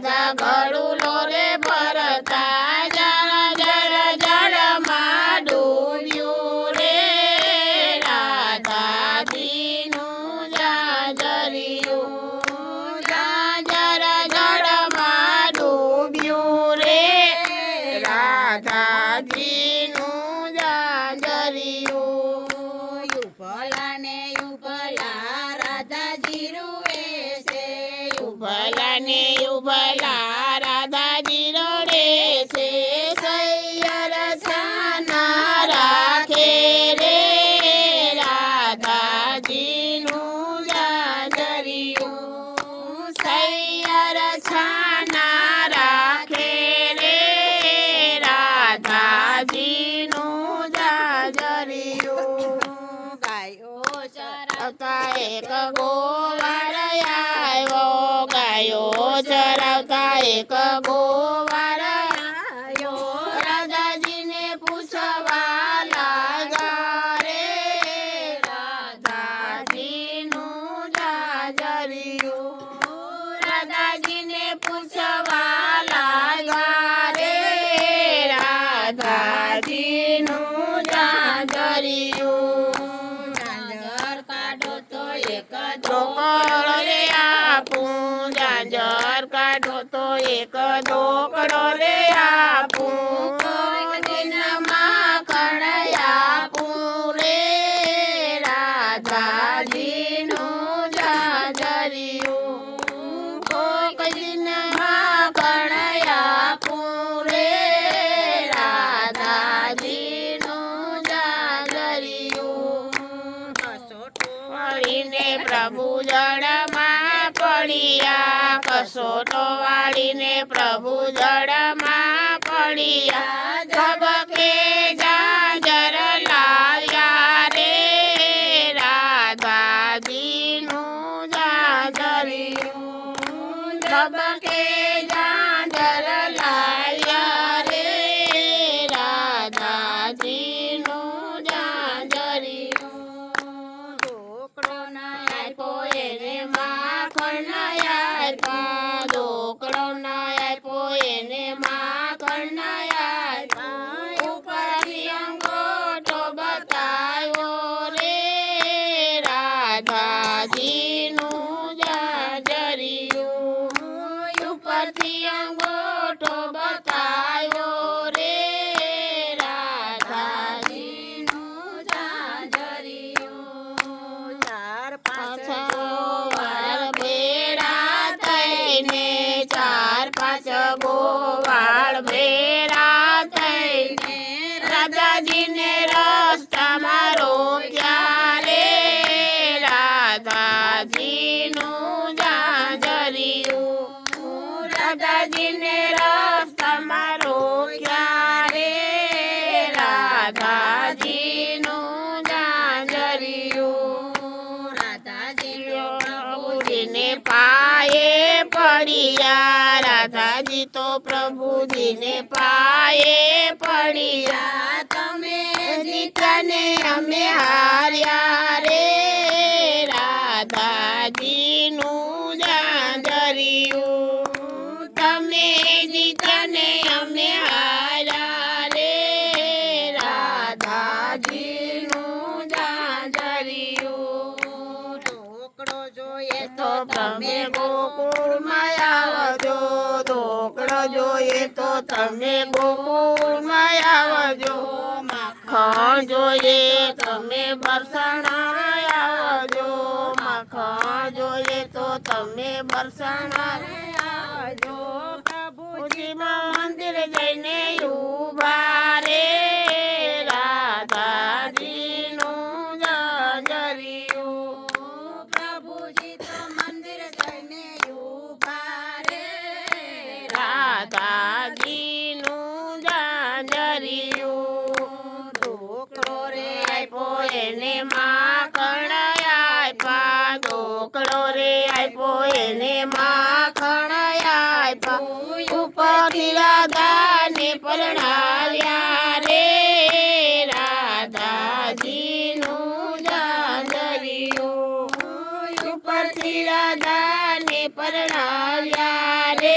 રાધા ગળુલો રે ભરતા જળ જળ જળમાં ડૂબ્યું રે રાધાજીનું જાજરિયું જાજર જળમાં ડૂબ્યું રે રાધાજીનું જાજરિયું યુગલા ને યુગલા રાધાજી રૂએ છે યુગલા ને યુગલા રાધાજી રોડે છે સૈયર છાના રાખે રે રાધાજીનું જાજરિયું સૈયર છાના રાખે રે રાધાજીનું જાજરિયું ગાયો ચરાવતા એક ગોવાળ આવ્યો ગાયો ચરાવતા એક ગોવાળ આવ્યો રાધાજીને પૂછવા લાગ્યા રે રાધાજીનું જાજરિયું રાધાજીને પૂછવા લાગ્યા રે રાધાજીનું જાજરિયું ઝાંઝર કાઢો તો એક ઢોકળો રે આપું ઝાંઝર કાઢો તો એક ઢોકળો રે આપું કોઈક દિન માખણ આપું રે રાધાજીનું જાજરિયું કોઈક દિન માખણ આપું રે રાધાજીનું જાજરિયું વાળીને પ્રભુ જળમાં પડ્યા કસોટો વાળીને પ્રભુ જળમાં પડ્યા ધબકે ઝાંઝર લાવ્યા રે રાધાજીનું જાજરિયું ધબકે ઝાંઝર લાવ્યા રે રાધાજીનું જાજરિયું ઢોકળો ના આપ્યો એને માખણ આપ્યા ઢોકળો ના આપ્યો એને માખણ આપ્યા ઉપરથી અંગોઠો બતાવ્યો રે રાધાજીનું જાજરિયું ઉપરથી અંગોઠો બતાવ્યો રે રાધાજીનું જાજરિયું ચાર પાંચ ગોવાળ ભેળા થઈને ચાર પાંચ ગોવાળ ભેળા થઈને રાધાજીને રસ્તામાં રોક્યા રે રાધાજીનું જાજરિયું રાધાજીને રસ્તામાં રોક્યા રે રાધાજીનું જાજરિયું રાધાજી પ્રભુજીને પાયે પડ્યા રાધાજી તો પ્રભુજીને પાયે પડ્યા તમે જીત્યા ને અમે હાર્યા રે રાધાજીનું જાજરિયું તમે જીત્યા ને અમે હાર્યા રે રાધાજીનું જાજરિયું ઢોકળો જોઈએ તો તમે ગોકુળમાં આવજો ઢોકળો જોઈએ તો તમે ગોકુળમાં આવજો માખણ જોઈએ તમે બરસાણા આવજો માખણ જોઈએ તો તમે બરસાણા આવજો પ્રભુજીમાં મંદિર જઈને ઉભા રે રાધાજીનું જાજરિયું પ્રભુજી તો મંદિર જઈને ઉભા રે રાધાજીનું જાજરિયું ઢોકળો રે આપ્યો એને માખણ આપ્યા ઢોકળો રે આપ્યો એને માખણ આપ્યા ઉપરથી રાધાને પરણાવ્યા રે રાધાજીનું જાજરિયું ઉપરથી રાધાને પરણાવ્યા રે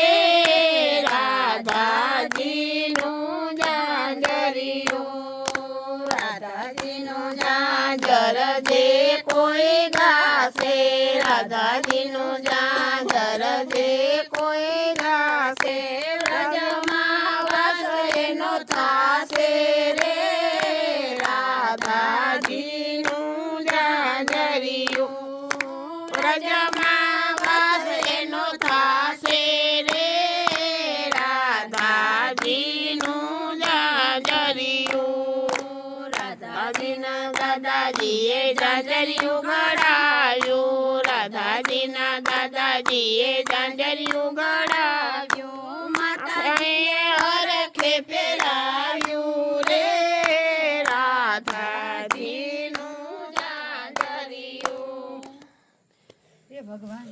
રાધાજીના દાદાજીએ ઝાંઝરિયું ઘડાવ્યું રાધાજીના દાદાજીએ ઝાંઝરિયું ઘડાવ્યું માતાજીએ હરખે પહેરાવ્યું રે રાધાજીનું ઝાંઝરિયું. ભગવાન